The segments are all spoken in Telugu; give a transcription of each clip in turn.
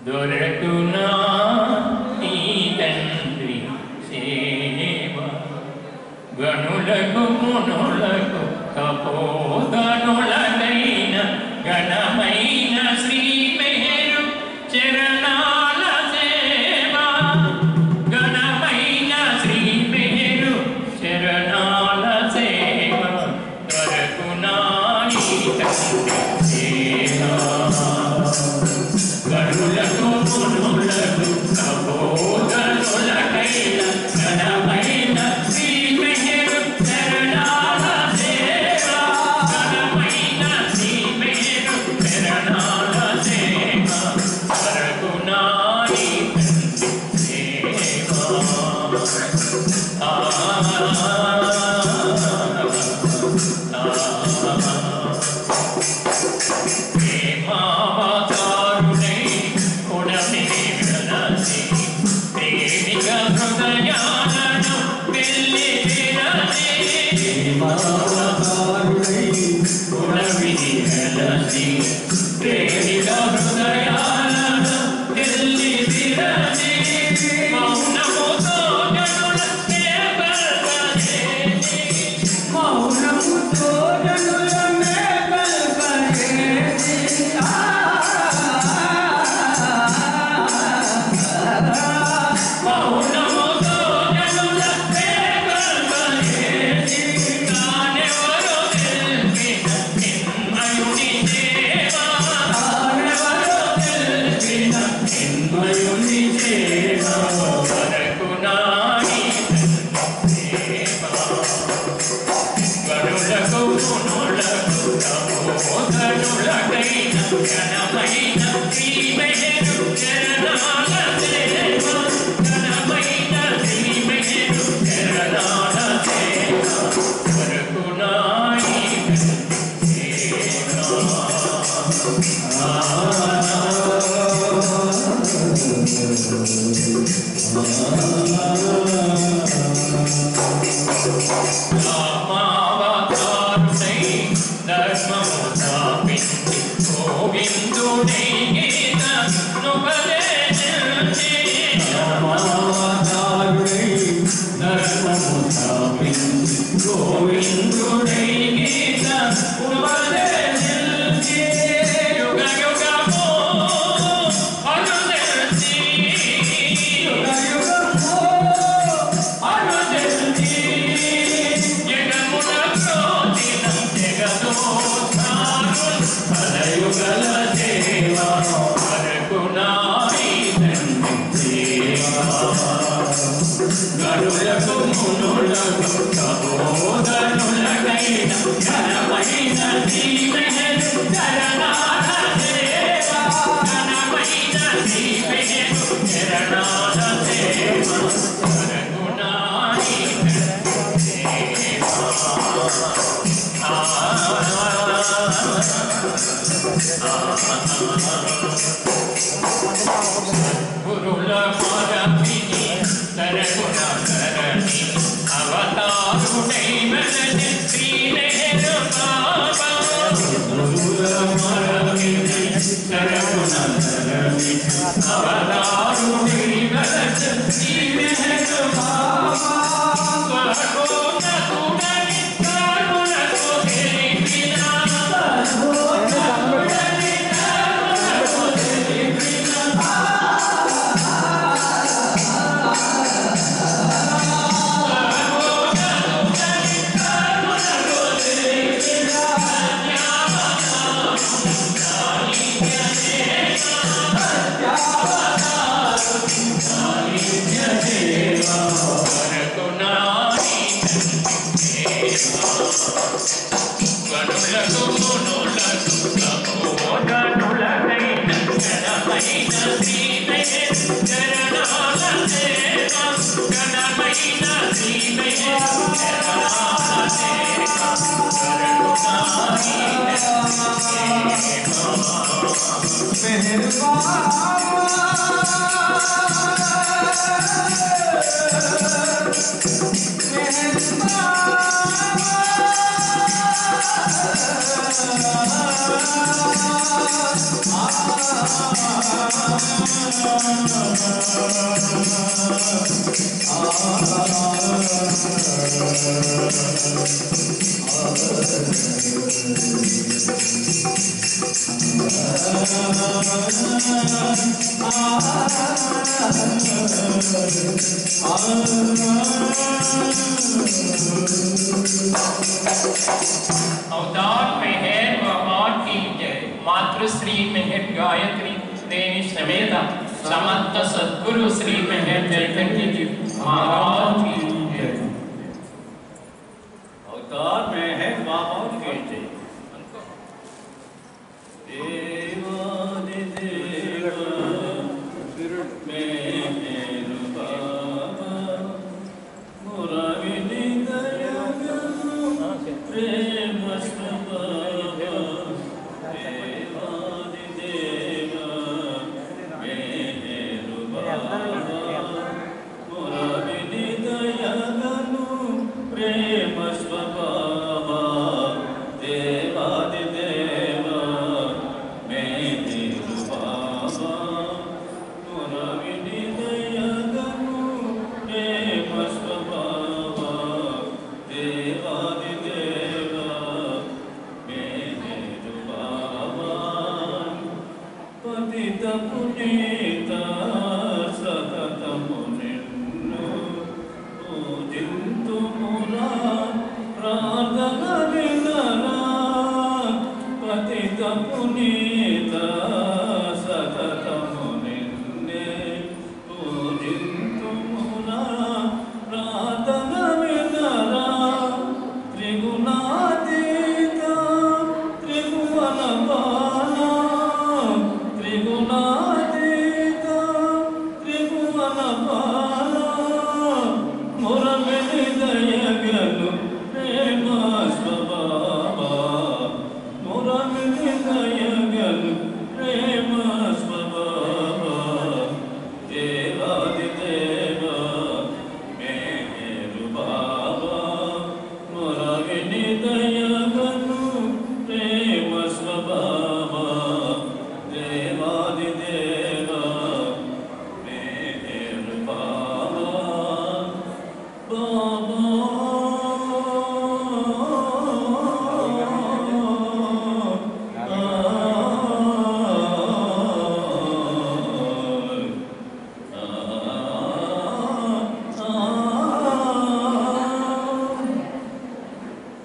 దొరకునా నీ తండ్రి సేవ గణులకు మునులకు కపోగనులకైన గణమైన శ్రీ మెహరు చరణాల సేవ గణమైన శ్రీ మెహరు చరణాల సేవ దొరకునా నీ తండ్రి సేవ గణులకు మునులకు కపోగనులకైన గణమైన శ్రీ మెహరు చరణాల సేవ గణమైన శ్రీ మెహరు చరణాల సేవ దొరకునా నీ తండ్రి Baba अवतार मेहर भगवान की जय। मातृश्री मेहर गायत्री देवी समेत समस्त सद्गुरु श्री मेहर चैतन्य जी महाराज की जय। अवतार मेहर बाबा की जय। देवादिदेव मेहर बाबा मुरारी दया प्रेम स्वभाव। देवादिदेव मेहर बाबा मुरारी दया प्रेम स्वभाव। देवादिदेव मेहर बाबा मुरारी दया प्रेम स्वभाव। देवादिदेव मेहर बाबा पतित पुनीत सततमु निन्नु पूजिन्तुमुरा प्रार्थन विनरा। पतित पुनीत सततमु निन्ने पूजिन्तुमुरा प्रार्थन विनरा। त्रिगुणातीत त्रिभुवन बाला त्रिगुणातीत त्रिभुवन बाला मुरमिनि दयगनु प्रेम स्वभाव। मुरमिनि दयगनु प्रेम स्वभाव। देवादिदेव मेहर बाबा मुरमिनि दयगनु प्रेम स्वभाव। देवादिदेव मेहर बाबा बाबा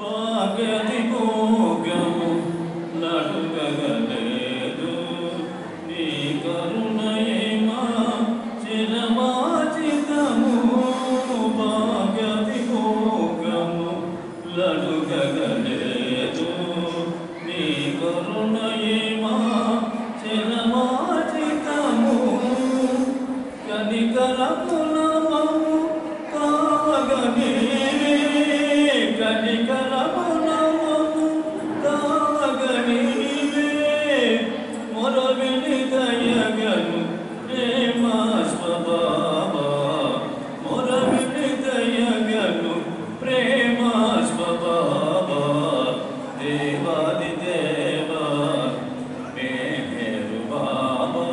పాగది భోగము నడుగగలేదు నీ కరుణయేమా చిరవాచితము। పాగది భోగము నడుగగలేదు నీ కరుణయేమా చిరవాచితము। కనికరమునమము కాగని కనికరమునమము కాగని మొరవిని దయగను ప్రేమ స్వభావ। మొరవిని దయగను ప్రేమ స్వభావ। దేవాదిదేవ मेहर बाबा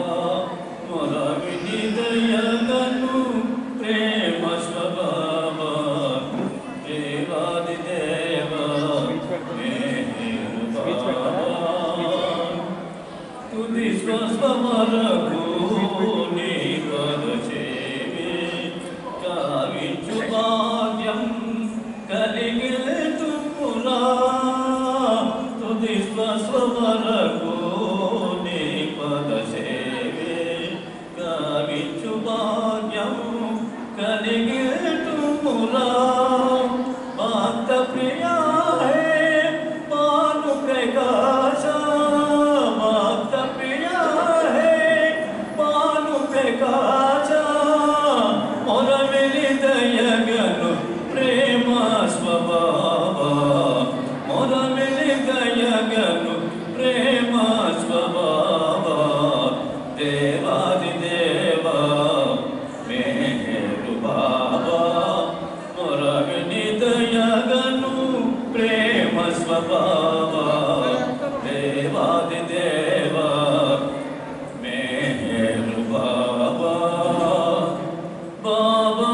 मुरविनि दयगनु प्रेम स्वभाव। देवादिदेव मेहर बाबा तुझि स्वस्वरको नी पद सेवे काविंचु भाग्यं కలిగితు పురా। तुझि स्वस्वरको నీ పద సేవే కావించు భాగ్యం కలిగితు పురా। భక్త ప్రియా स्वभाव देवादिदेव मेहर बाबा बाबा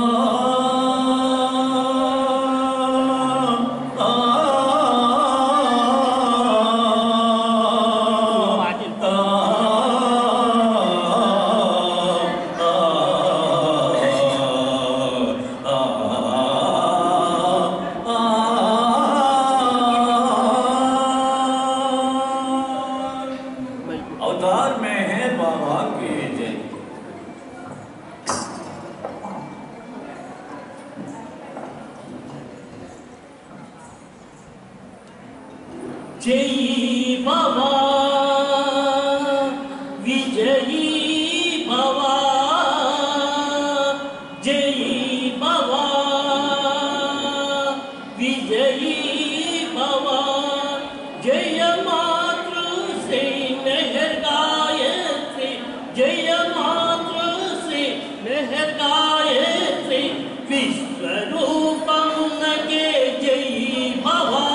अवतार में है बाबा के जय। जय बाबा विजयी बाबा जय बाबा विजयी बाबा जय मातृ से मेहर गायत्री जय मातृ से मेहर गायत्री विश्वरूपम के जय बाबा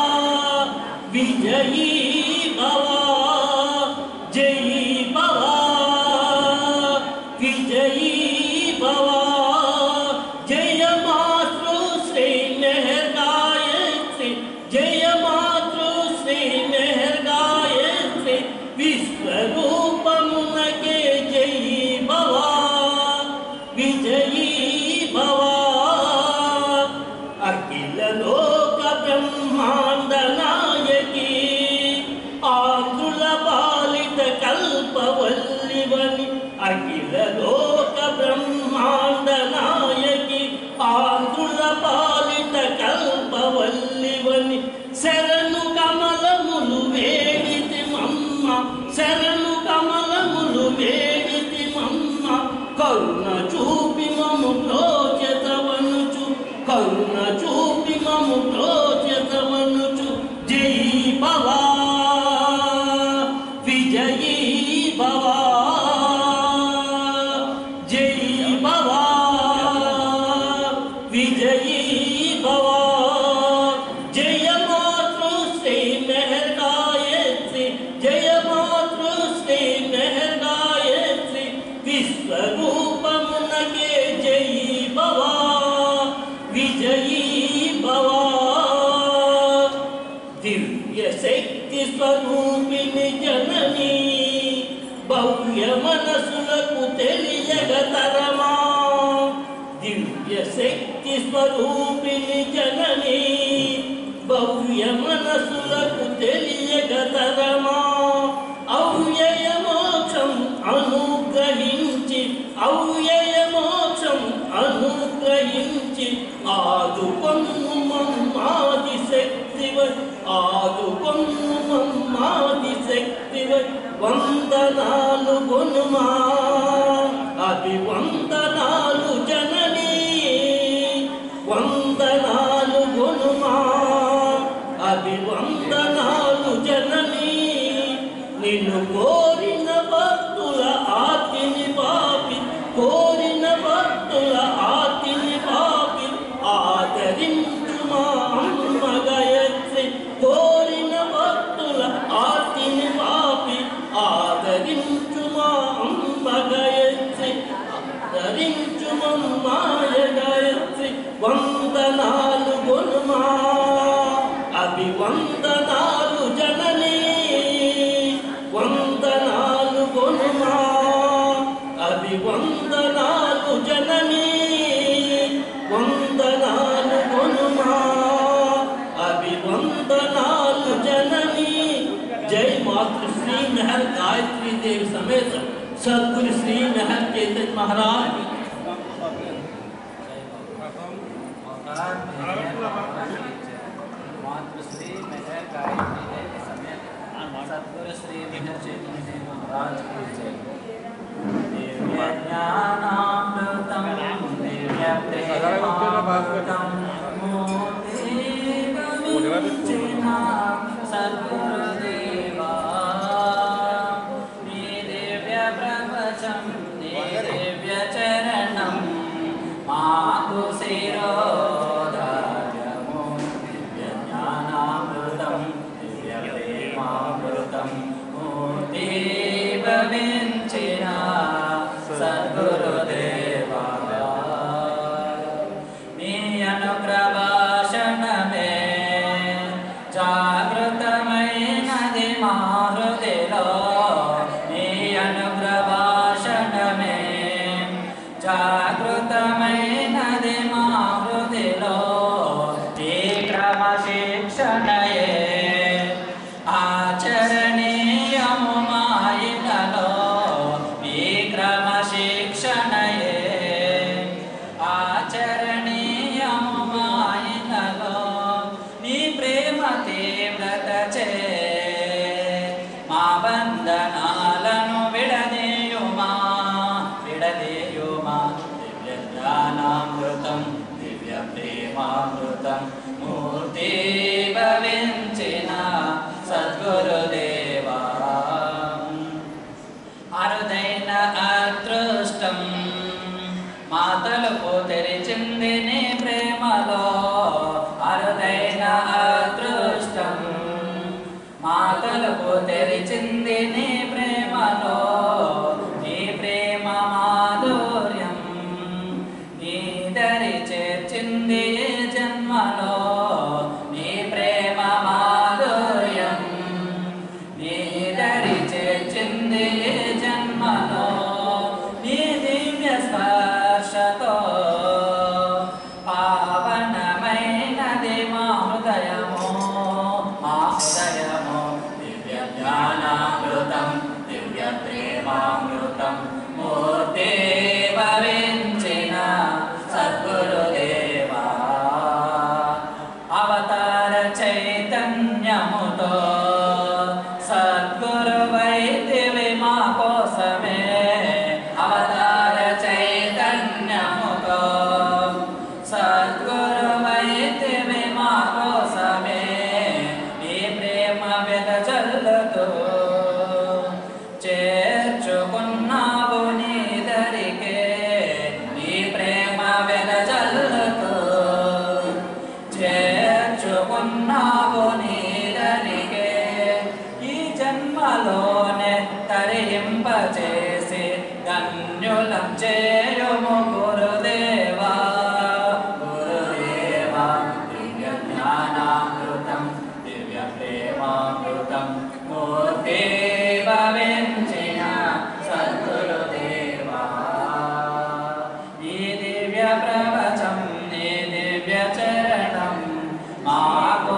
विजयी बाबा जय बाबा विजयी बाबा जय मातृ श्री मेहर गायत्री जय मातृ श्री मेहर गायत्री विश्वरूपम के जय बाबा विजयी बाबा अखिल लोक ब्रह्मांड नायकी आंध्र पालित कल्पवल्लिवनि अखिल लोक ब्रह्मांड नायकी आंध्र पालित कल्पवल्लिवनि शरणु कमलमुलु वेडिति मम्मा शरणु कमलमुलु वेडिति मम्मा करुण चूपि मम प्रोचतवनुचु करुण चूपि मम प्रोचतवनुचु जय बाबा विजयी बाबा जय बाबा विजयी बाबा जय मातृ श्री मेहर गायत्री जय मातृ श्री मेहर गायत्री विश्वरूपम के जय बाबा विजयी बाबा दिव्य शक्ति स्वरूपिणी जननी भव्य मनसुలకు తెలియగతరమా दिव्य शक्ति स्वरूपिणी जननी भव्य मनसुలకు తెలియగతరమా అవ్యయ మోక్షం అనుగ్రహించి అవ్యయ మోక్షం అనుగ్రహించి ఆదుకొమ్ము మమ్మాది శక్తివై ఆదుకొమ్ము మమ్మాది శక్తివై వందనాలు గునుమా అభివందనాలు జననీ వందనాలు గునుమా అభివందనాలు జననీ నిన్ను కోరిన భక్తుల ఆర్తిని పాపి కోరిన భక్తుల ఆర్తిని పాపి ఆదరించుమా అమ్మ గాయత్రి కోరిన భక్తుల ఆర్తిని పాపి ఆదరించుమా అమ్మ గాయత్రి ఆదరించుమమ్మాయ గాయత్రి వందనాలు గునుమా అభివందనాలు జననీ వందనాలు గునుమా అభివందనాలు జననీ వందనాలు గునుమా అభివందనాలు జననీ जय मातृश्री मेहर गायत्री देव समेत सदगुरु श्री मेहर चेतन महाराज मातृश्री मेहर गायत्री देव समेत सदगुरु श्री मेहर चेतन देव महाराज की जय। दिव्य ज्ञानामृतम दिव्य प्रेमामृतम मोदेवविचिना सद्गुरुदेवा नी दिव्य प्रवचम नी दिव्य चरणम मातु शिरोधार्यमो दिव्य ज्ञानामृतम శిక్షణయే ఆచరణీయము మాయిలలో ఈ క్రమశిక్షణయే ఆచరణీయము మాయిలలో నీ ప్రేమ తీవ్రతచే మా బంధనాలను విడదీయుమా దివ్య జ్ఞానామృతం దివ్య ప్రేమామృతం మూర్తి భవించిన సద్గురుదేవా అరుదైన అదృష్టం మా తలుపు తెరిచింది నీ ప్రేమలో అరుదైన అదృష్టం మా తలుపు తెరిచింది నీ ప్రేమలో నీ ప్రేమ మాధుర్యం నీ దరి చేర్చింది ఏ జన్మలో నీ ప్రేమ మాధుర్యం నీ దరి చేర్చింది ఏ జన్మలో నీ దివ్య స్పర్శతో పావనమైనది మా హృదయము దివ్య జ్ఞానామృతం దివ్య ప్రేమామృతం మూర్తి భవించిన సద్గురుదేవా అవతార చైతన్యముతో సద్గురువైతివి మా కోసమే అవతార చైతన్యముతో సద్గురువైతివి మా కోసమే నీ ప్రేమ వెదజల్లుతూ చేర్చుకున్నావు నీ దరికే నీ ప్రేమ వెదజల్లుతూ చేర్చుకున్నావు నీ దరికే ఈ జన్మలోనే తరింపచేసి ధన్యులం చేయుము గురుదేవా గురుదేవా దివ్య జ్ఞానామృతం దివ్య ప్రేమామృతం మూర్తి భవించిన సద్గురుదేవా ఈ దివ్య ప్రవచం నీ దివ్య చరణం మాకు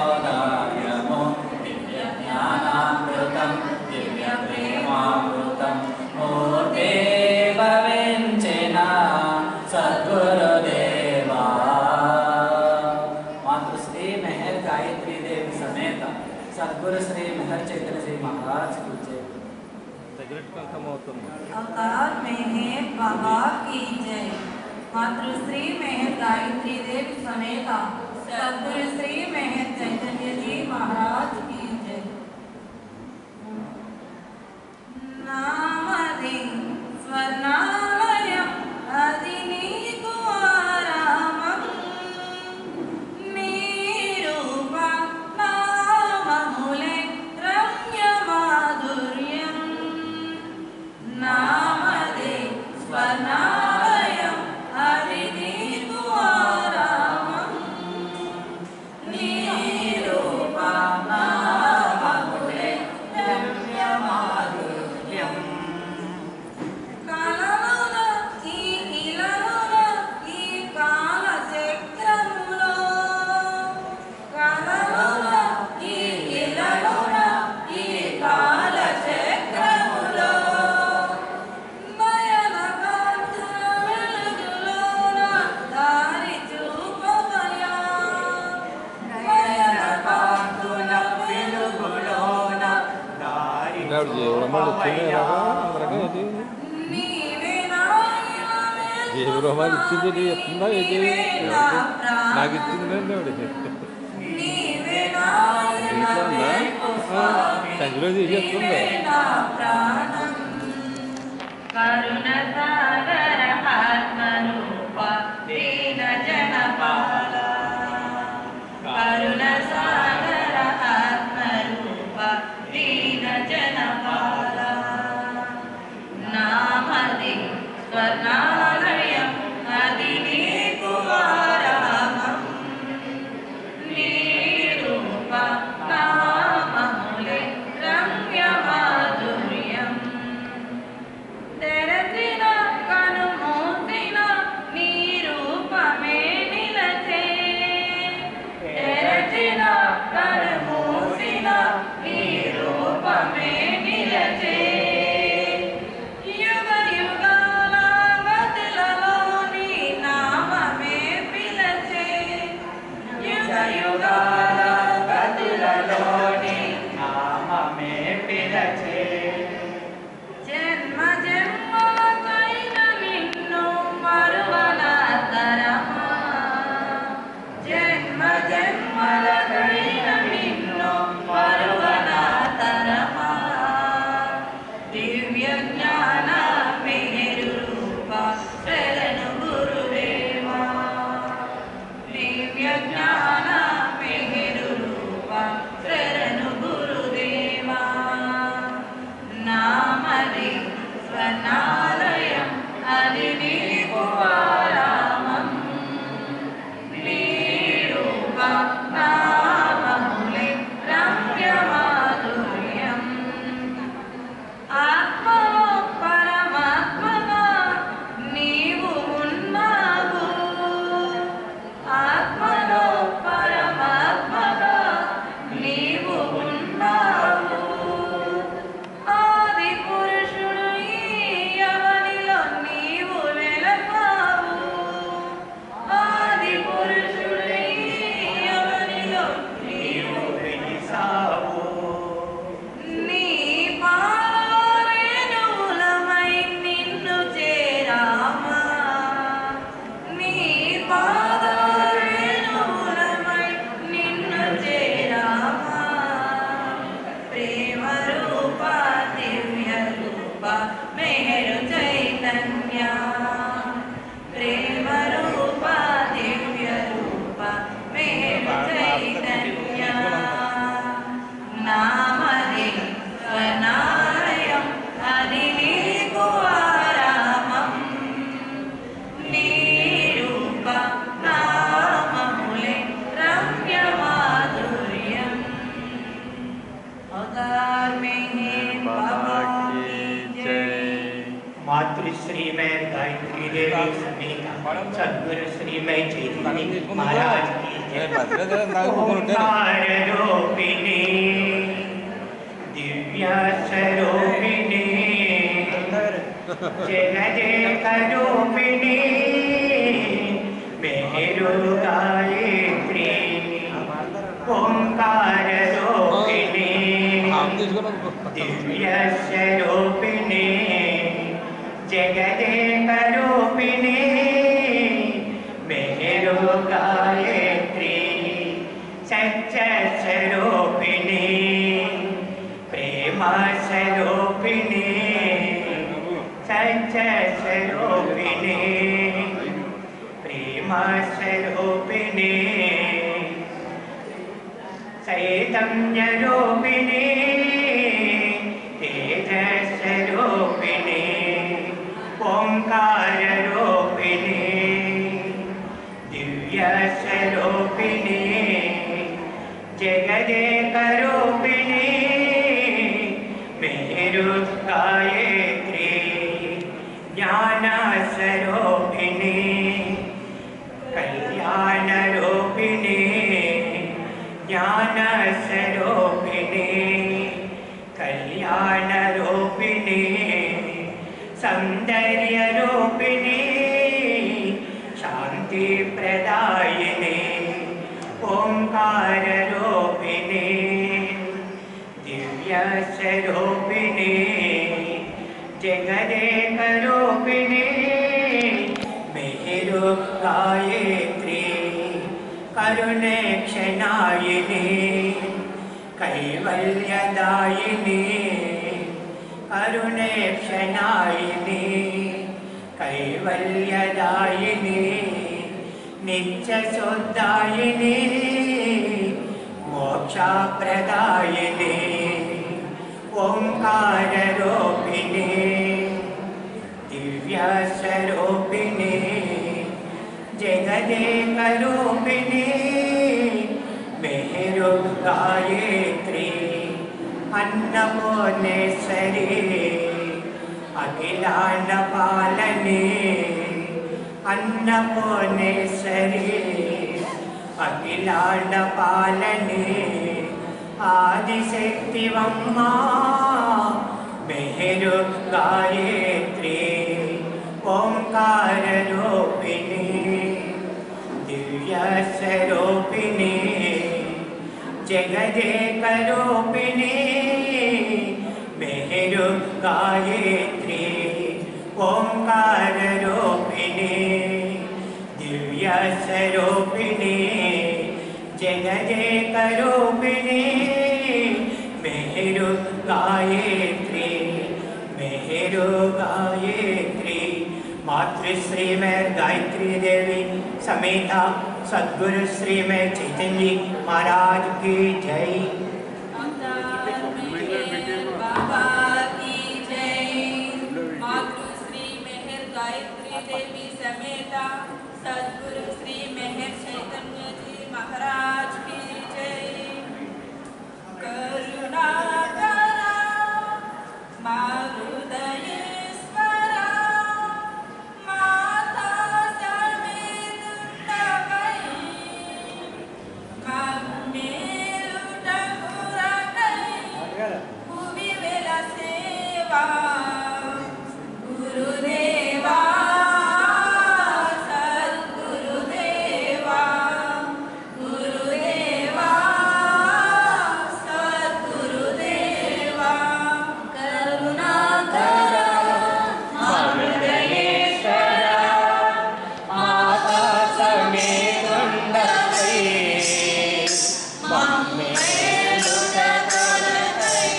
శిరోధార్యము దివ్య జ్ఞానామృతం దివ్య ప్రేమామృతం మూర్తి భవించిన సద్గురుదేవా मातृश्री मेहर गायत्री देवी समेत सद्गुरु श्री मेहर चैतन्य जी महाराज की जय। अवतार मेहर बाबा की जय। मातृश्री मेहर गायत्री देवी समेत सद्गुरु श्री मेहर चैतन्य जी महाराज की जय। नामदे स्वर्णालयम् अदि नीकु आरामम् నీ రూప నామములే రమ్య మాధుర్యం నామదే స్వర్ణాలయం అది నీకు ఆరామం నీ రూప నామములే రమ్య మాధుర్యం కలలోన ఈ ఇలలోన ఈ కాల చక్రములో కలలోన ఈ ఇలలోన ఈ కాల చక్రములో నయన కాంతుల వెలుగులోన దారి చూపవయా నయన కాంతుల వెలుగులోన దారి చూపవయా నీవే నా నీవే నా ప్రాణం కరుణ సాగర ఆత్మరూప దీన జనపాల కరుణ సాగర ఆత్మరూప దీన జనపాల నామది స్వర్ణాలయం అది నీకు ఆరామం నీ రూప నామములే రమ్య మాధుర్యం తెరచిన दिव्य ज्ञान मेहरु रूपा शरण गुरुदेवा नामदे स्वनालयं अदिनीको आरामं नीरूपा नाममुले रम्यमाधुर्यम् आत्मलो परमात्मगा నీవు ఉన్నావు ఆత్మలో పరమాత్మగా నీవు ఉన్నావు ఆది పురుషుడు ఈ అవనిలో నీవు వెలసావు ఆది పురుషుడు ఈ అవనిలో నీవు వెలిసావు నీ పాదరేణువులమై నిన్ను చేరామా నీ పాదరేణువులమై నిన్ను చేరామా ప్రేమ రూప దివ్య రూప మెహరు చైతన్య ప్రేమ రూప దివ్య రూప మెహరు చైతన్య నామదే స్వనాలయం అది నీకు ఆరామం నీ రూప నామములే రమ్య మాధుర్యం अवतार में है बाबा की जय मातृश्री में गायत्री देवी समेत सद्गुरु श्री में चैतन्य महाराज की जय। ओंकार रूपिणी दिव्य स्वरूपिणी जगदेक रूपिणी मेरु गायत्री ओंकार रूपिणी दिव्य स्वरूपिणी जगदेक रूपिणी मेरु गायत्री सच्च स्वरूपिणी प्रेम स्वरूपिणी सच्च स्वरूपिणी प्रेम स्वरूपिणी चैतन्य रूपिणी तेजस्वरूपिणी ओंकार रूपिणी दिव्य स्वरूपिणी जगदेक रूपिणी मेरु गायत्री ज्ञान स्वरूपिणी कल्याण रूपिणी ज्ञान स्वरूपिणी कल्याण रूपिणी सौंदर्य रूपिणी शांति प्रदायिनी ओंकार रूपिणी दिव्य स्वरूपिणी जगदेक रूपिणी मेरु गायत्री करुणे क्षणायिनी कैवल्यदायिनी करुणे क्षणायिनी कैवल्यदायिनी नित्यशुद्धायिनी मोक्षप्रदायिनी ओंकार रूपिणी दिव्य स्वरूपिणी जगदेक रूपिणी मेरु गायत्री अन्नपूर्णेश्वरी अखिलांडपालिनी अन्नपूर्णेश्वरी अखिलांडपालिनी आदिशक्तिवम्मा मेरु गायत्री ओंकार रूपिणी दिव्य स्वरूपिणी जगदेक रूपिणी मेरु गायत्री ओंकार रूपिणी दिव्य स्वरूपिणी जगदेक रूपिणी मेरु गायत्री मेरु गायत्री मातृश्री में गायत्री देवी समेता सद्गुरु श्री में चैतन्य जी महाराज की जय। बाबा की जय। मातृश्री मेहर गायत्री देवी समेता सद्गुरु श्री मेहर चैतन्य जी महाराज की जय। करुणा करा मारुदयेश्वरा माता समेत तवई मम्मेलुट मुरकई भुवि वेल सेवा गुरुदेवा सद्गुरुदेवा गुरुदेवा सद्गुरुदेवा करुणाकरा मारुदयेश्वरा माता समेत तवई मम्मेलुट मुरकई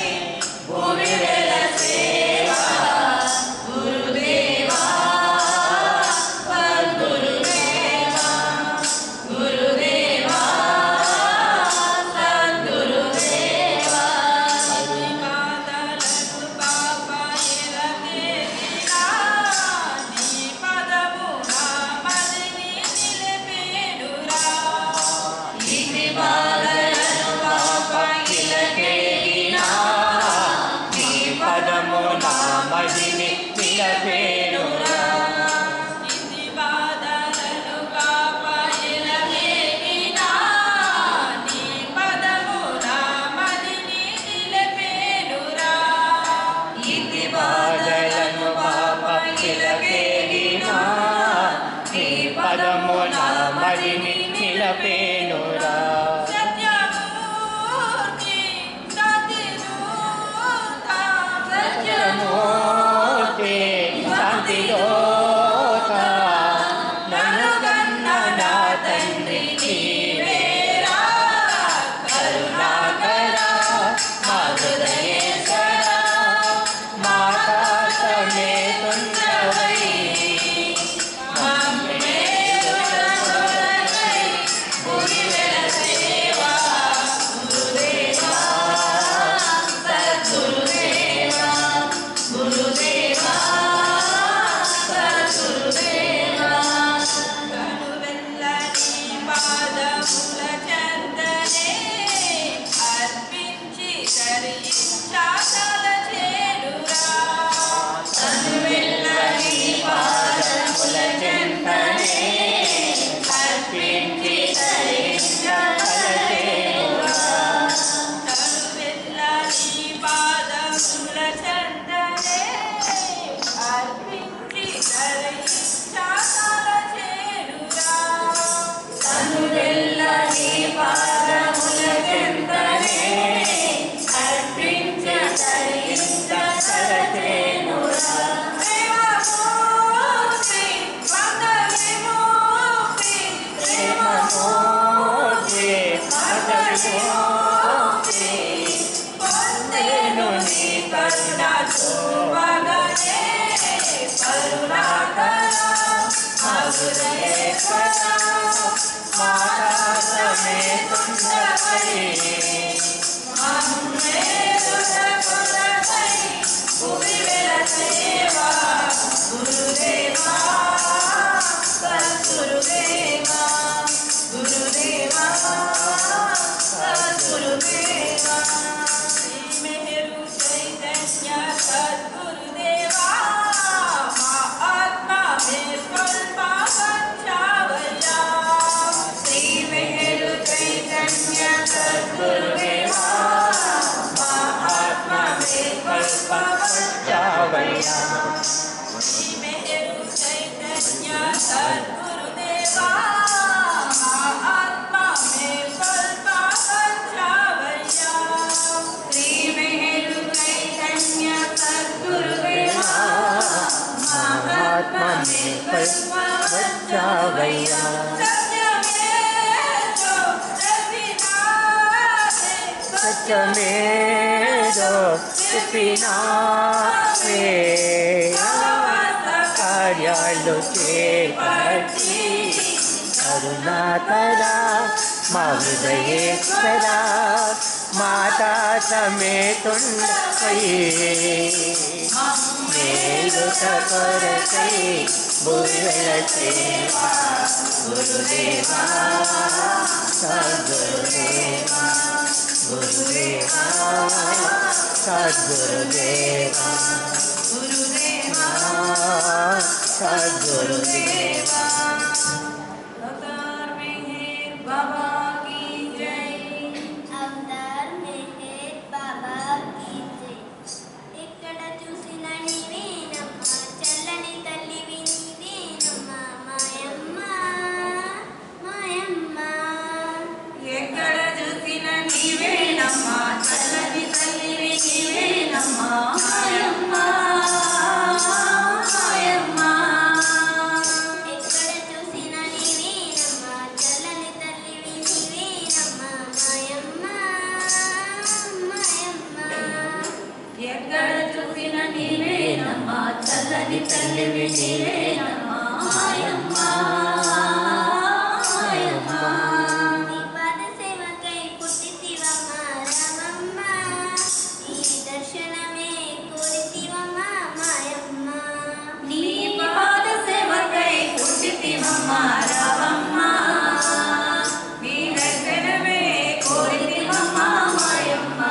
भुवि वेल सेवा गुरुदेवा सद्गुरुदेवा गुरुदेवा सद्गुरुदेवा శ్రీపాదలకు బాబా ఎలగేదినా నీ పదమున మదిని నిలిపేనురా ఇది బాధలను బాబా ఎలగేదినా నీ పదమున మదిని నిలిపేనురా ఇది బాధలను బాబా ఎలగేదినా నీ పదమున మదిని నిలిపేనురా ఇది బాధలను బాబా ఎలగేదినా నీ పదమున మదిని నిలపేనురా సత్యమూర్తి సతిదూత మూర్తి శాంతిదోత నన్ను కన్న నా తండ్రి నీవేరా కరుణాకర మారుదయేశ్వర మాతా సమేతుండవై కరుణాకరా మా హృదయేశ్వరా మాతా సಮೇతుండై మేలుట కొరకై బుర్రల సేవా గురుదేవా సద్గురుదేవా గురుదేవా సద్గురుదేవా గురుదేవా సద్గురుదేవా अवतार मेहर बाबा की जय। अवतार मेहर बाबा की जय। ఎక్కడ చూసినా నీవేనమ్మ చల్లని తల్లివి నీవేనమ్మ మాయమ్మ మాయమ్మ ఎక్కడ చూసినా నీవేనమ్మ చల్లని తల్లివి నీవేనమ్మ మాయమ్మ మాయమ్మ ఎక్కడ చూసినా నీవేనమ్మ చల్లని తల్లివి నీవేనమ్మ మాయమ్మ మాయమ్మ ఎక్కడ చూసినా నీవేనమ్మ చల్లని తల్లివి నీవేనమ్మ మాయమ్మ మాయమ్మ నీ పాద సేవకై పుట్టితివమ్మ రామమ్మ నీ దర్శనమే కోరితివమ్మ మాయమ్మ నీ పాద సేవకై పుట్టితివమ్మ రావమ్మ నీ దర్శనమే కోరితివమ్మ మాయమ్మ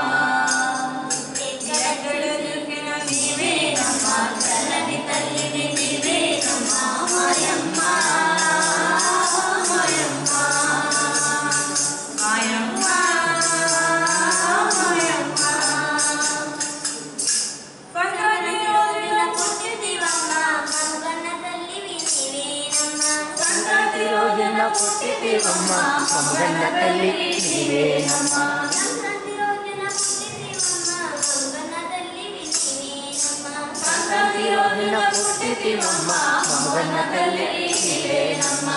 ఎక్కడ చూసినా నీవేనమ్మ చల్లని తల్లివి నీవేనమ్మ మాయమ్మ మాయమ్మ మాయమ్మ మాయమ్మ సంక్రాంతి రోజున పుట్టితివమ్మ మమ్మగన్న తల్లివి నీవేనమ్మ సంక్రాంతి రోజున పుట్టితివమ్మ మమ్మగన్న తల్లి నీవేనమ్మ సంక్రాంతి రోజున పుట్టితివమ్మ మమ్మగన్న తల్లివి నీవేనమ్మ సంక్రాంతి రోజున పుట్టితివమ్మ మమ్మగన్న తల్లి నీవేనమ్మ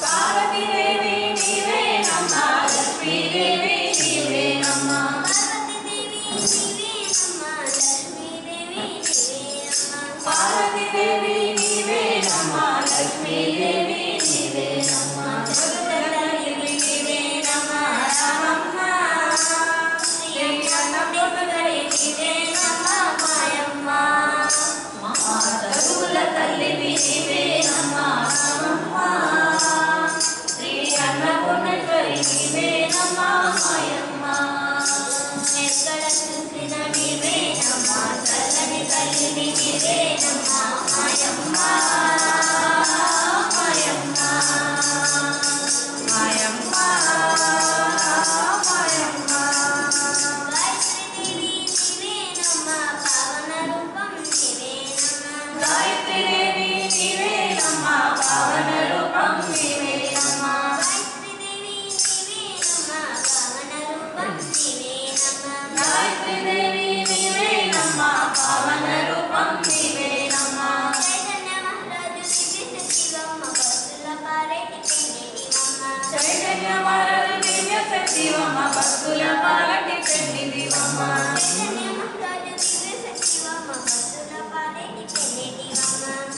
పార్వతీదేవి నీవేనమ్మ లక్ష్మీదేవి నీవేనమ్మ పార్వతీదేవి నీవేనమ్మ లక్ష్మీదేవి నీవేనమ్మ తల్లివి నీవేనమ్మ రామమ్మ శ్రీ అన్నపూర్ణదై నీవేనమ్మ మాయమ్మ మా తరువుల తల్లివి నీవేనమ్మ రామమ్మ శ్రీ అన్నపూర్ణేశ్వరి నీవేనమ్మ మాయమ్మ ఎక్కడ చూసిన నీవేనమ్మ చల్లని తల్లివి నీవేనమ్మ మాయమ్మ మాయమ్మ మాయమ్మ మాయమ్మ గాయత్రీదేవి నీవేనమ్మ పావన రూపం నీవేనమ్మ గాయత్రీదేవి నీవేనమ్మ పావన రూపం నీవేనమ్మ చైతన్య మహారాజు దివ్య శక్తివమ్మ భక్తుల పాలటి పెన్నిదివమ్మ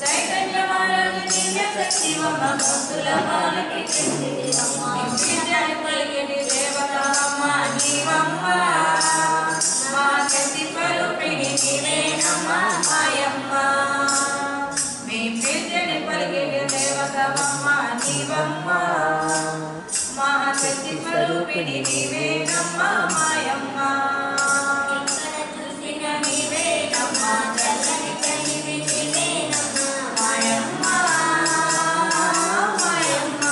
చైతన్య మహారాజు దివ్య శక్తివమ్మ భక్తుల పాలటి పెన్నిదివమ్మ విద్యని పలికిడి దేవతమ్మ నీవమ్మ మా శక్తి స్వరూపిణి నీవేనమ్మ మాయమ్మ మీ విద్యని పలికిడి దేవతమ్మ నీవమ్మ మా శక్తి స్వరూపిణి నీవేనమ్మ మాయమ్మ నీవేనమ్మ చల్లని తల్లివి నీవేనమ్మ మాయమ్మ మాయమ్మ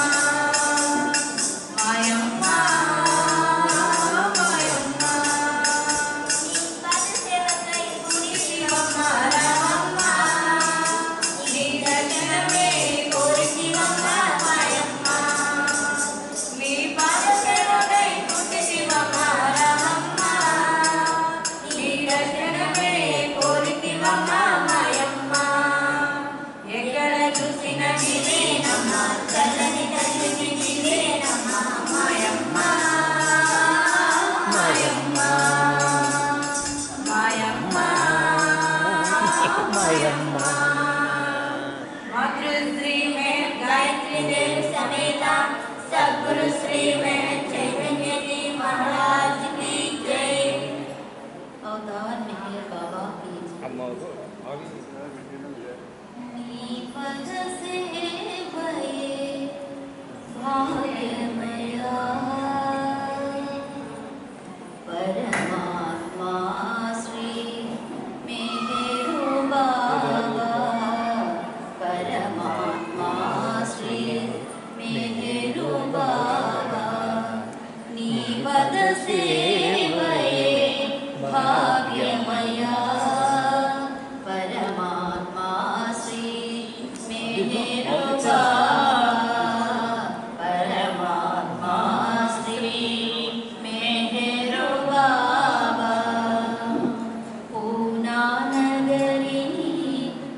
మాయమ్మ మాయమ్మ శివమ్మ రామమ్మ నీ దర్శనమే కోరితివమ్మ మాయమ్మ నీ పాద సేవకై పుట్టితివమ్మ రామమ్మ నీ దర్శనమే కోరితివమ్మ మాయమ్మ ఎక్కడ చూసిన నీవేనమ్మ చల్లని తల్లివి నీవేనమ్మ మాయమ్మ మాయమ్మ మాయమ్మ మాయమ్మ श्री महंत गायत्री देवी समेत सद्गुरु श्री महंत चैतन्य जी महाराज की जय। अवतार मेहर बाबा की जय। पद से भये भाग्यमया परमात्मा श्री मेहरु बाबा परमात्मा श्री मेहरु बाबा नी पद से भये भाग्यमया परमात्मा श्री मेहरु परमात्मा श्री मेहरु बाबा पूना नगरिनी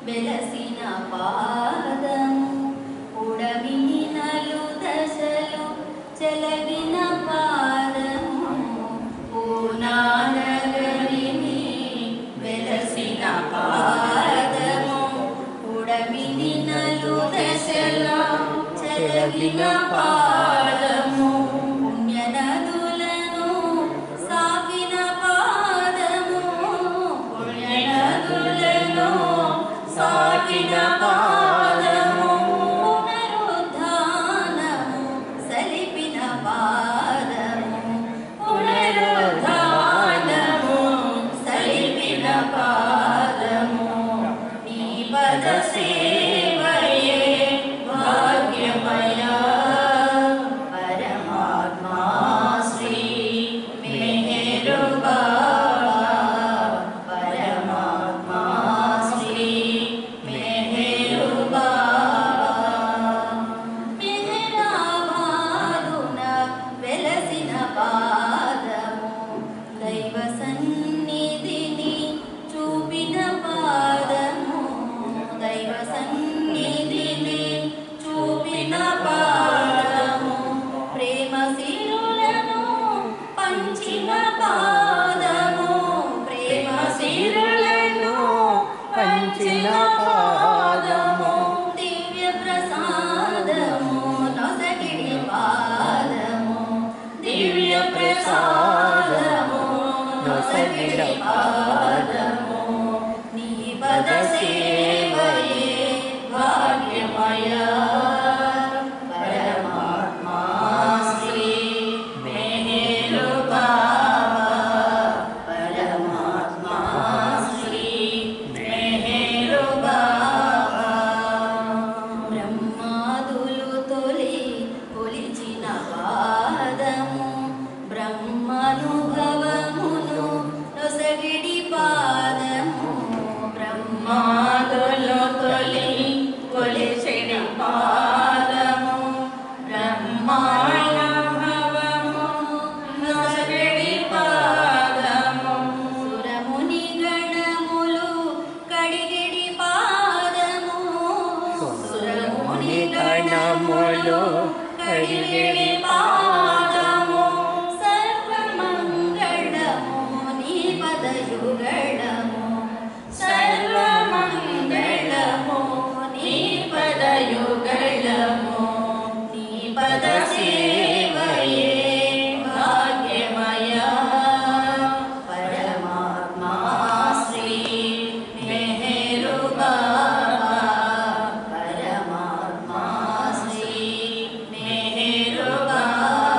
बेलसिन पादमु उडमिनि नलु दशलु चलगिन पादमु पूना नगरिनी बेलसिन पादमु उडमिनि नलु दशलु चलगिन पादमु पुण्य नదులను సాగిన పాదము పుణ్య నదులను సాగిన పాదము పునరుద్ధానము సలిపిన పాదము పునరుద్ధానము సలిపిన పాదము నీ పద సేవయే భాగ్యమయా परमात्मा श्री मेहरु बाबा परमात्मा श्री मेहरु बाबा मेहराबादुन वेलसिन पादमु दैव सन्निधिनि చూపిన పాదము దైవ సన్నిధిని చూపిన పాదము ప్రేమ సిరులను పంచిన పాదము ప్రేమ సిరులను పంచిన పాదము దివ్య ప్రసాదము నొసగిడి పాదము దివ్య ప్రసాదము నొసగిడి పాదము నీ పద సేవయే భాగ్యమయా परमात्मा श्री मेहरु बाबा परमात्मा श्री मेहरु बाबा ब्रह्मादुलु तोली కొలిచిన పాదము బ్రహ్మానుభవమును నొసగిడి పాదము బ్రహ్మాదులు తొలి కొలిచిన పాదము బ్రహ్మానుభవమును నొసగిడి పాదము సురముని గణములు కడిగిడి పాదము సురముని గణములు కడిగిడి పాదము సర్వమంగళము నీ పదయుగళము సర్వమంగళము నీ పదయుగళము నీ పద సేవయే భాగ్యమయా परमात्मा श्री मेहरु बाबा परमात्मा श्री मेहरु बाबा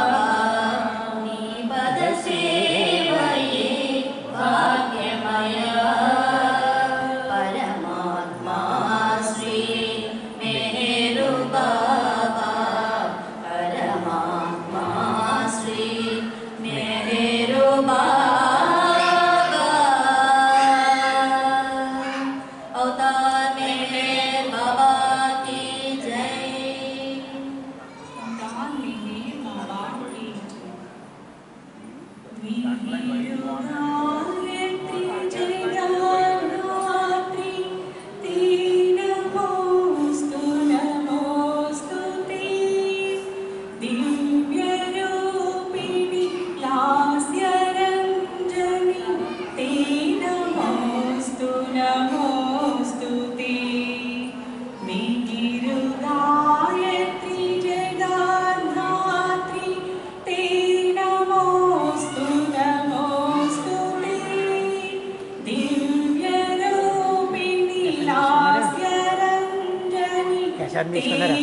ప్రసాదం తీసుకున్నారా?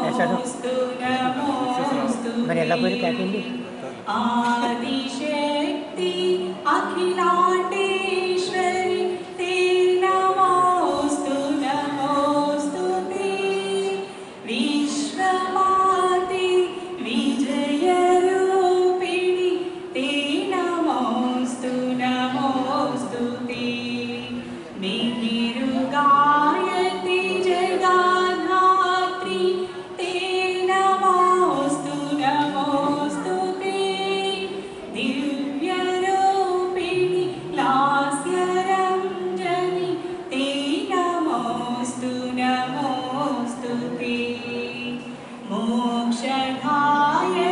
ప్రసాదం మరి ఎలా పోయి కాకండి. ఆదిశక్తి అఖిలాండేశ్వరి తే నమోస్తు నమోస్తుతే విశ్వమాతే విజయరూపిణి తే నమోస్తు నమోస్తుతే మిహిరుగాయతి జగద్ధాత్రి తే నమోస్తు నమోస్తుతే దివ్యరూపిణి లాస్యరంజని తే నమోస్తు నమోస్తుతే మోక్షదాయని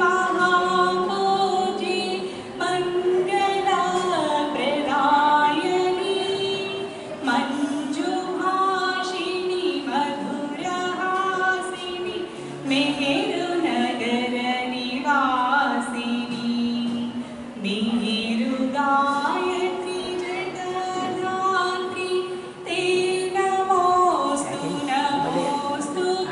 మహాపూజి మంగళప్రదాయని మంజుభాషిణి మధురహాసిని మెహరునగర నివాసిని మిహిరుగాయత్రి జగద్ధాత్రి తే నమోస్తు నమోస్తుతే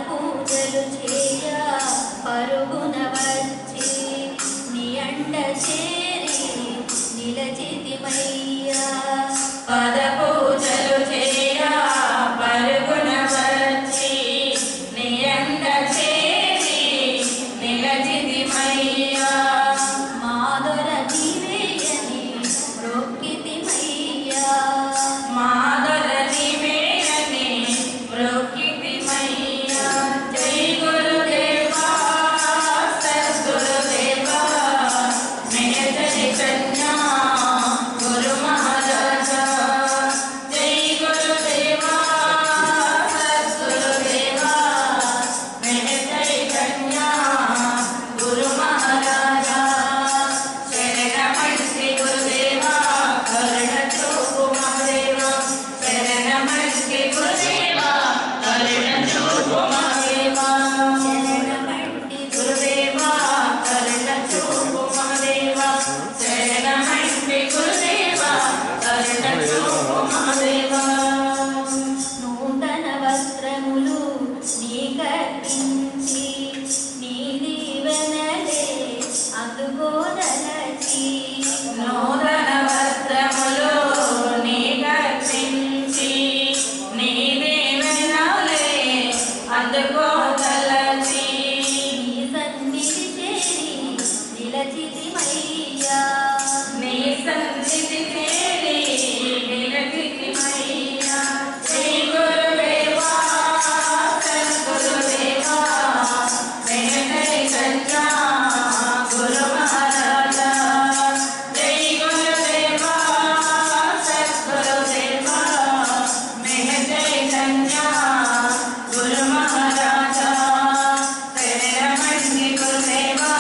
పూజలు చేయ పరుగున వచ్చి నీ అండ చేరి నిలచితిమయ్యా పద పూజలు చేయ పరుగున వచ్చి నీ అండ చేరి నిలచితిమయ్యా మాదొర నీవేయని మొక్కితిమయ్యా మాదర నీవేయని మొక్కితిమయ్యా జై గురుదేవా సద్గురుదేవా మేఘ చైతన్య గురు మహారాజా జై గురుదేవా సద్గురుదేవా మేఘ చైతన్య గురు మహారాజా శరణమస్తి గురుదేవా కరుణ చూపు మహదేవా శరణమస్తి గురుదేవా కరుణ చూపు మహదేవా శరణమంటి గురుదేవా కరుణ చూపు మహదేవా శరణమస్తి గురుదేవా కరుణ చూపు మహదేవా నూతన వస్త్రములు నీ కట్టించి నీ దీవెనలే అందుకోదలచి నూతన వస్త్రములు నీ కట్టించి నీ దీవెనలే అందుకోదలచి నీ సన్నిధి చేరి నిలచితిమయ్యా నీ సన్నిధి చేరి నిలచితిమయ్యా జై గురుదేవా సద్గురుదేవా మేఘ చైతన్య గురు మహారాజా జై గురుదేవా సద్గురుదేవా మేఘ చైతన్య గురు మహారాజా శరణమస్తి గురుదేవా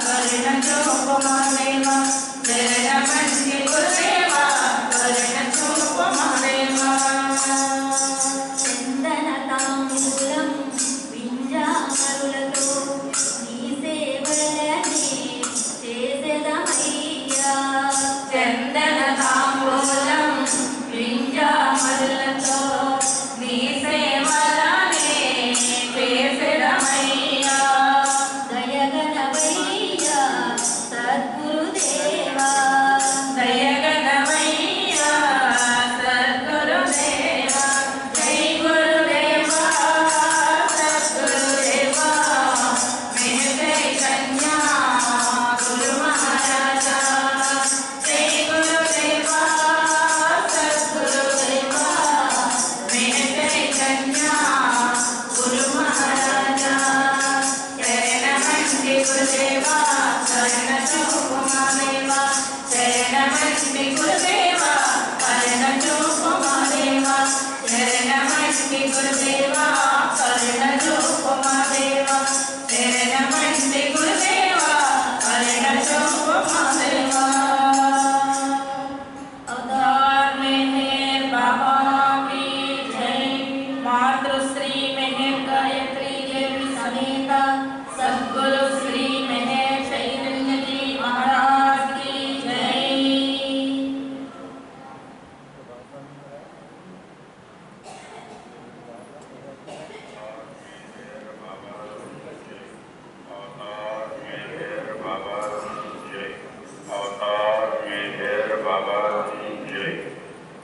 కరుణ చూపు మహదేవా శరణమస్తి గురుదేవా కరుణ చూపు మహదేవా చందన తాంబూలం వింజామరులతో నీ సేవలనే చేసెదమయ్యా చందన తాంబూలం వింజామరులతో నీ సేవలనే చేసెదమయ్యా దయగనవయ్యా సద్గురుదేవా దయగనవయ్యా సద్గురుదేవా జై గురుదేవా సద్గురుదేవా మేఘ చైతన్య గురు మహారాజా జై గురుదేవా సద్గురుదేవా మేఘ చైతన్య గురు మహారాజా శరణమస్తి గురుదేవా కరుణ చూపు మహదేవా శరణమస్తి గురుదేవా కరుణ చూపు మహదేవా శరణమస్తి గురుదేవా కరుణ చూపు మహదేవా శరణమస్తి గురుదేవా కరుణ చూపు మహదేవా अवतार मेहर बाबा की जय मातृश्री मेहर गायत्री देवी समेत सद्गुरु श्री मेहर चैतन्य जी महाराज की जय।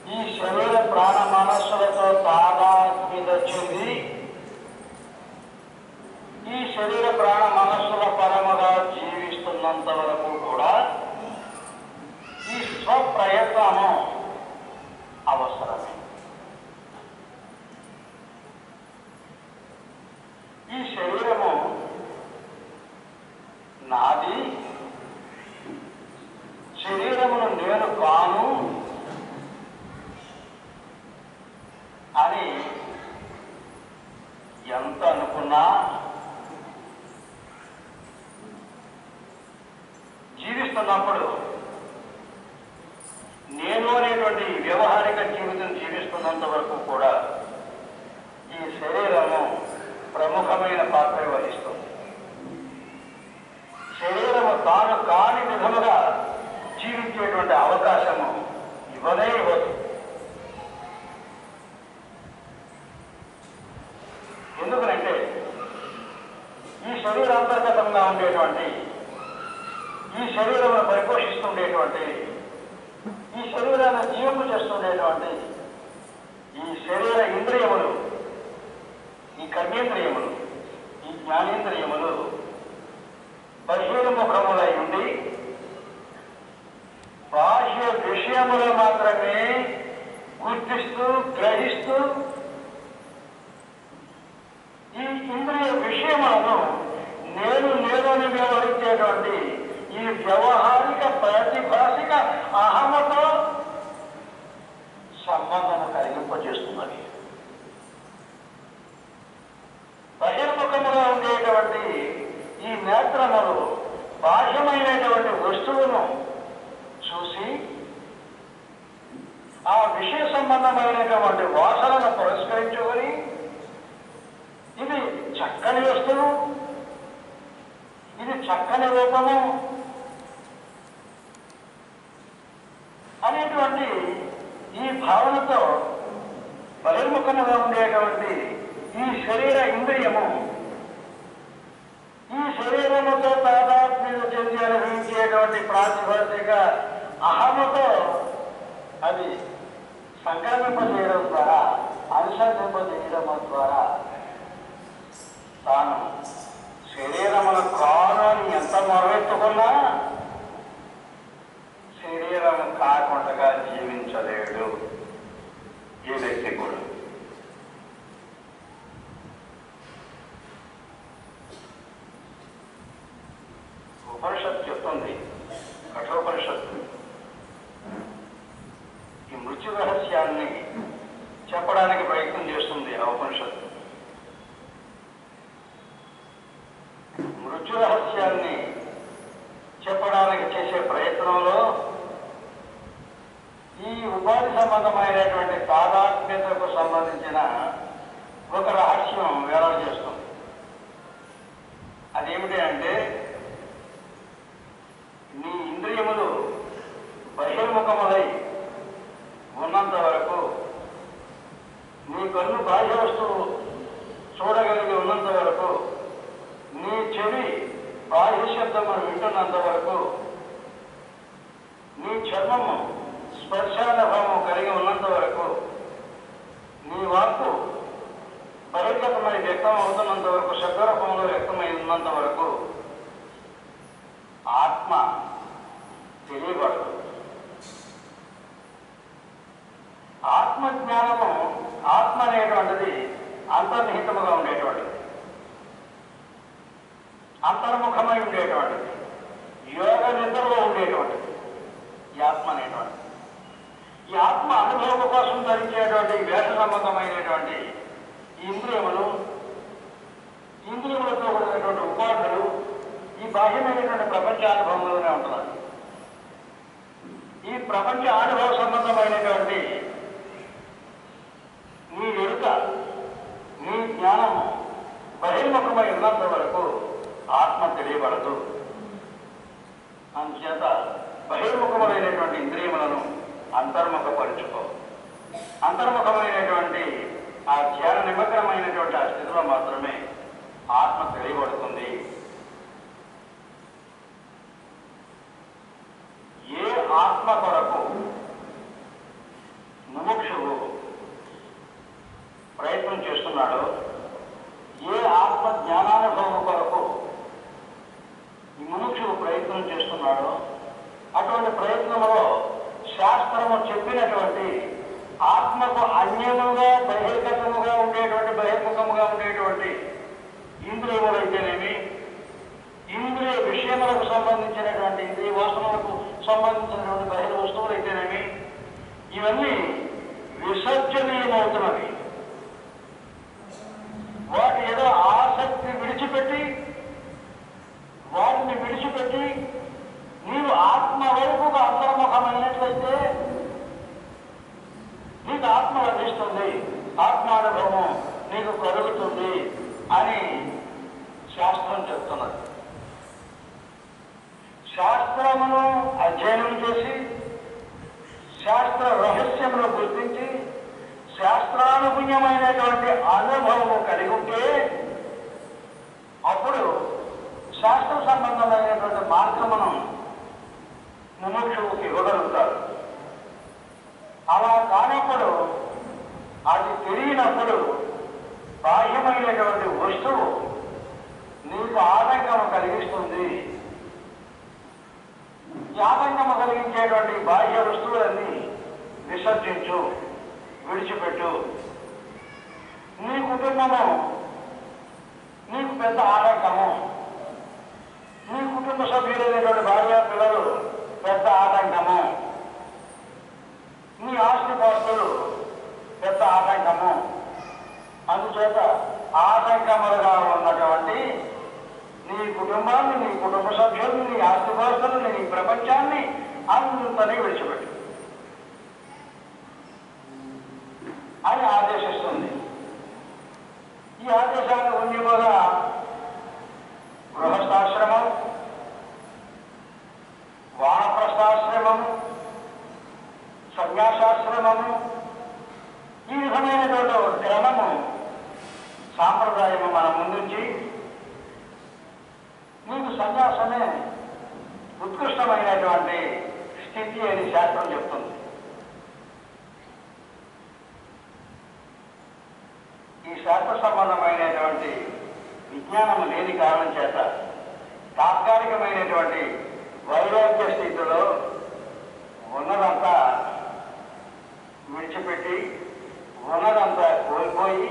ఈ శరీర ప్రాణ మనస్సులతో తాదాత్మ్యత చెంది ఈ శరీర ప్రాణ మనస్సుల పరముగా జీవిస్తున్నంత వరకు కూడా ఈ స్వప్రయత్నము అవసరమే. ఈ శరీరము నాది, శరీరమును నేను కాను అని ఎంత అనుకున్నా జీవిస్తున్నప్పుడు నేను అనేటువంటి వ్యవహారిక జీవితం జీవిస్తున్నంత వరకు కూడా ఈ శరీరము ప్రముఖమైన పాత్ర వహిస్తుంది. శరీరము తాను కాని విధముగా జీవించేటువంటి అవకాశము ఇవ్వనే ఇవ్వదు. ఎందుకంటే ఈ శరీరాంతర్గతంగా ఉండేటువంటి, ఈ శరీరమును పరిపోషిస్తుండేటువంటి, ఈ శరీరాన్ని జీవము చేస్తుండేటువంటి ఈ శరీర ఇంద్రియములు, ఈ కర్మేంద్రియములు, ఈ జ్ఞానేంద్రియములు బహిర్ముఖములై ఉండి బాహ్య విషయములు మాత్రమే గుర్తిస్తూ గ్రహిస్తూ ఈ ఇంద్రియ విషయములను నేను నేనని వ్యవహరించేటువంటి ఈ వ్యవహారిక ప్రాతిభాషిక అహమతో సంబంధము కలిగింపజేస్తున్నది. బహిర్ముఖముగా ఉండేటువంటి ఈ నేత్రములు బాహ్యమైనటువంటి వస్తువును చూసి ఆ విషయ సంబంధమైనటువంటి వాసనను పురస్కరించుకొని ఇది చక్కని వస్తువు, ఇది చక్కని రూపము అనేటువంటి ఈ భావనతో బహిర్ముఖముగా ఉండేటువంటి ఈ శరీర ఇంద్రియము ఈ శరీరముతో తాదాత్మ్యం చెంది అనుభవించేటువంటి ప్రాతిభాషిక అహముతో అది సంక్రమింపజేయడం ద్వారా, అనుసంధింపజేయడం ద్వారా తాను శరీరమును కాను అని ఎంత మొరవెత్తుకున్నా శరీరము కాకుండా జీవించలేడు ఏ వ్యక్తి కూడా. ఉపనిషత్తు చెప్తుంది, కఠోపనిషత్తు ఈ మృత్యు రహస్యాన్ని చెప్పడానికి ప్రయత్నం చేస్తుంది. ఆ ఉపనిషత్తు మృత్యు రహస్యాన్ని చెప్పడానికి చేసే ప్రయత్నంలో ఈ ఉపాధి సంబంధమైనటువంటి తాదాత్మ్యతకు సంబంధించిన ఒక రహస్యం వెల్లడి చేస్తుంది. అదేమిటి అంటే, నీ ఇంద్రియములు బహిర్ముఖములై ఉన్నంత వరకు, నీ కన్ను బాహ్య వస్తువు చూడగలిగి ఉన్నంత వరకు, నీ చెవి బాహ్య శబ్దము వింటున్నంత వరకు, నీ చర్మము స్పర్శానుభవం కలిగి ఉన్నంత వరకు, నీ వాక్కు బహిర్గతమై వ్యక్తం అవుతున్నంత వరకు, శబ్దరూపంలో వ్యక్తమై ఉన్నంత వరకు ఆత్మ తెలియబడదు. ఆత్మజ్ఞానము, ఆత్మ అనేటువంటిది అంతర్నిహితముగా ఉండేటువంటిది, అంతర్ముఖమై ఉండేటువంటిది, యోగ నిద్రలో ఉండేటువంటిది ఈ ఆత్మ అనేటువంటిది. ఈ ఆత్మ అనుభవం కోసం ధరించేటువంటి వేష సంబంధమైనటువంటి ఇంద్రియములు, ఇంద్రియములతో కూడినటువంటి ఉపాధులు ఈ బాహ్యమైనటువంటి ప్రపంచానుభవంలోనే ఉంటున్నారు. ఈ ప్రపంచ అనుభవ సంబంధమైనటువంటి నీ ఎరుక, నీ జ్ఞానము బహిర్ముఖమై ఉన్నంత వరకు ఆత్మ తెలియబడదు. అందుచేత బహిర్ముఖములైనటువంటి ఇంద్రియములను అంతర్ముఖపరుచుకో. అంతర్ముఖమైనటువంటి ఆ ధ్యాన నిమగ్నమైనటువంటి ఆ స్థితిలో మాత్రమే ఆత్మ తెలియబడుతుంది. ఏ ఆత్మ కొరకు ముముక్షువు ప్రయత్నం చేస్తున్నాడో, ఏ ఆత్మ జ్ఞానానుభవం కొరకు ఈ ముముక్షువు ప్రయత్నం చేస్తున్నాడో, అటువంటి ప్రయత్నంలో శాస్త్రము చెప్పినటువంటి ఆత్మకు అన్యముగా బహిర్గతముగా ఉండేటువంటి, బహిర్ముఖముగా ఉండేటువంటి ఇంద్రియములైతేనేమి, ఇంద్రియ విషయములకు సంబంధించినటువంటి, ఇంద్రియ వాసనలకు సంబంధించినటువంటి బహిర్ వస్తువులైతేనేమి, ఇవన్నీ విసర్జనీయమవుతున్నవి. వాటి ఏదో ఆసక్తి విడిచిపెట్టి, వాటిని విడిచిపెట్టి నీవు ఆత్మ వైపుగా అంతర్ముఖమైనట్లయితే నీకు ఆత్మ లభిస్తుంది, ఆత్మానుభవం నీకు కలుగుతుంది అని శాస్త్రం చెప్తున్నది. శాస్త్రమును అధ్యయనం చేసి, శాస్త్ర రహస్యమును గుర్తించి, శాస్త్రానుగుణ్యమైనటువంటి అనుభవము కలిగి ఉంటే అప్పుడు శాస్త్ర సంబంధమైనటువంటి మార్గమును ముముక్షువుకి ఇవ్వగలుగుతారు. అలా కానప్పుడు, అది తెలియనప్పుడు బాహ్యమైనటువంటి వస్తువు నీకు ఆటంకము కలిగిస్తుంది. ఈ ఆటంకము కలిగించేటువంటి బాహ్య వస్తువులన్నీ విసర్జించు, విడిచిపెట్టు. నీ కుటుంబము నీకు పెద్ద ఆటంకము, నీ కుటుంబ సభ్యులైనటువంటి భార్య పిల్లలు పెద్ద ఆటంకము, నీ ఆస్తిపాస్తులు పెద్ద ఆటంకము. అందుచేత ఆటంకములుగా ఉన్నటువంటి నీ కుటుంబాన్ని, నీ కుటుంబ సభ్యుల్ని, నీ ఆస్తిపాస్తుల్ని, నీ ప్రపంచాన్ని అంతని విడిచిపెట్టు అని ఆదేశిస్తుంది. ఈ ఆదేశాన్ని ఉండిపోగా గృహస్థాశ్రమం, వానప్రస్థాశ్రమము, సన్యాసాశ్రమము, ఈ విధమైనటువంటి క్రమము సాంప్రదాయము మన ముందుంచి నీకు సన్యాసమే ఉత్కృష్టమైనటువంటి స్థితి అని శాస్త్రం చెప్తుంది. ఈ శాస్త్ర సంబంధమైనటువంటి విజ్ఞానము లేని కారణం చేత తాత్కాలికమైనటువంటి వైరాగ్య స్థితిలో ఉన్నదంతా విడిచిపెట్టి, ఉన్నదంతా కోల్పోయి,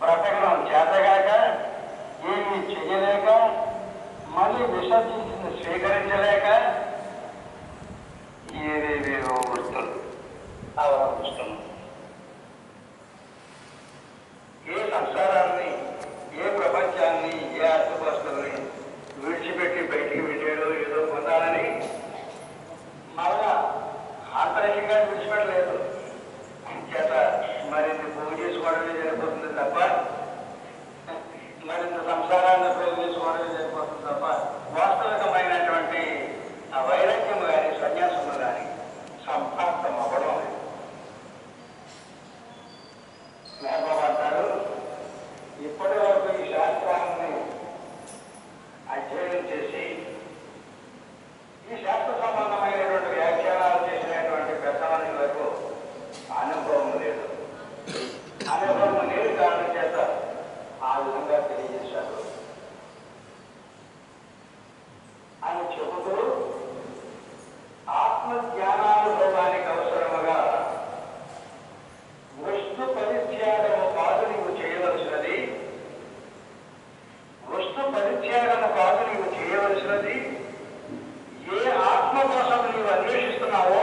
బ్రతకడం చేతగాక, ఏమీ చెయ్యలేక, మళ్ళీ విసర్జించింది స్వీకరించలేక ఏవేవేవో వస్తువులు అవలంబిస్తున్నాం. ఏ సంసారాన్ని, ఏ ప్రపంచాన్ని, ఏ ఆస్తిపాస్తుల్ని విడిచిపెట్టి బయటికి వెళ్ళాడో ఏదో పొందాలని మళ్ళా ఆంతరికంగా విడిచిపెట్టలేదు. చేత మరింత పోగు చేసుకోవడమే సరిపోతుంది తప్ప, మరింత సంసారాన్ని పోగు చేసుకోవడమే సరిపోతుంది తప్ప, వాస్తవికమైనటువంటి ఆ వైరాగ్యము కానీ సన్యాసము కానీ సంప్రాప్తం అవ్వడం లేదు. మేఘమంటారు, ఇప్పటి వరకు ఈ శాస్త్రాన్ని అధ్యయనం చేసి ఈ శాస్త్ర సంబంధమైనటువంటి వ్యాఖ్యానాలు చేసినటువంటి పెద్ద మనుషులకు అనుభవం లేదు. అనుభవం లేని కారణం చేత ఆ విధంగా తెలియజేశారు అని చెబుతూ, ఆత్మజ్ఞానానుభవానికి అవసరముగా వస్తు పరిత్యాగము కాదు నీవు చేయవలసినది, వస్తు పరిత్యాగము కాదు నీవు చేయవలసినది, ఏ ఆత్మ కోసం నీవు అన్వేషిస్తున్నావో